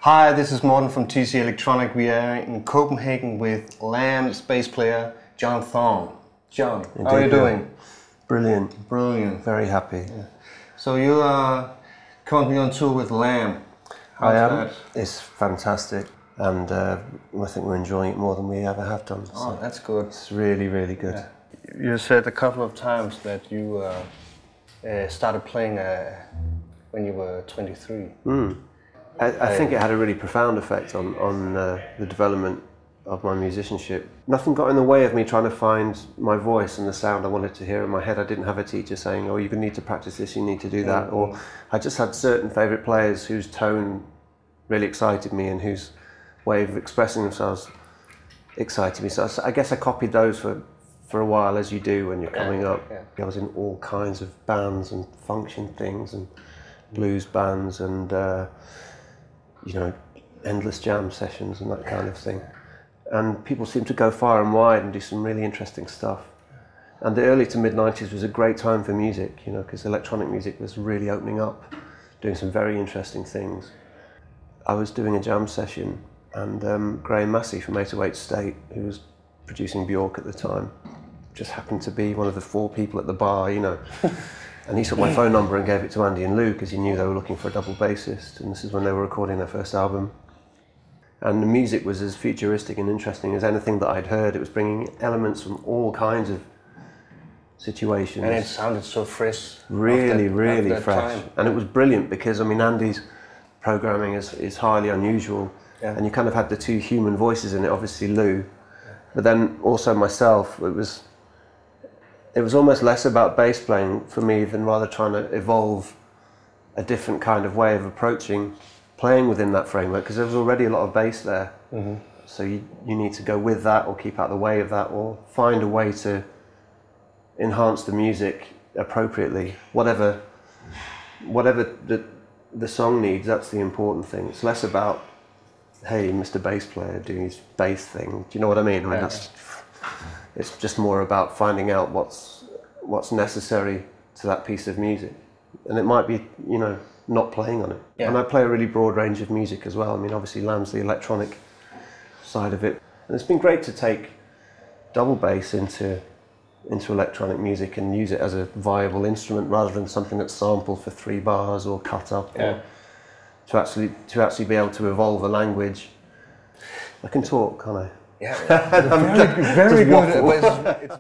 Hi, this is Morten from TC Electronic. We are in Copenhagen with Lamb's bass player, Jon Thorne. Jon, how are you doing? Brilliant. Brilliant. Very happy. Yeah. So you are currently on tour with Lamb. I am. It's fantastic, and I think we're enjoying it more than we ever have done. Oh, that's good. It's really, really good. Yeah. You said a couple of times that you started playing when you were 23. I think it had a really profound effect on the development of my musicianship. Nothing got in the way of me trying to find my voice and the sound I wanted to hear in my head. I didn't have a teacher saying, oh, you need to practice this, you need to do that. Or I just had certain favourite players whose tone really excited me and whose way of expressing themselves excited me. So I guess I copied those for a while, as you do when you're coming up. Yeah. I was in all kinds of bands and function things and blues bands and endless jam sessions and that kind of thing. And people seem to go far and wide and do some really interesting stuff. And the early to mid-90s was a great time for music, because electronic music was really opening up, doing some very interesting things. I was doing a jam session, and Graham Massey from 808 State, who was producing Bjork at the time, just happened to be one of the 4 people at the bar, And he took my phone number and gave it to Andy and Lou because he knew they were looking for a double bassist, and this is when they were recording their first album. And the music was as futuristic and interesting as anything that I'd heard. It was bringing elements from all kinds of situations. And it sounded so fresh. Really, really fresh. Time. And it was brilliant because, Andy's programming is highly unusual. Yeah. And you kind of had the 2 human voices in it, obviously Lou, but then also myself. It was almost less about bass playing for me than rather trying to evolve a different kind of way of approaching playing within that framework, because there was already a lot of bass there. So you need to go with that or keep out of the way of that or find a way to enhance the music appropriately. Whatever the song needs, that's the important thing. It's less about, hey, Mr. Bass Player doing his bass thing. Do you know what I mean? It's just more about finding out what's necessary to that piece of music. And it might be, not playing on it. Yeah. And I play a really broad range of music as well. Obviously Lamb's the electronic side of it. And it's been great to take double bass into electronic music and use it as a viable instrument rather than something that's sampled for 3 bars or cut up. Yeah. Or to actually be able to evolve a language. I can talk, can't I? Yeah, very good.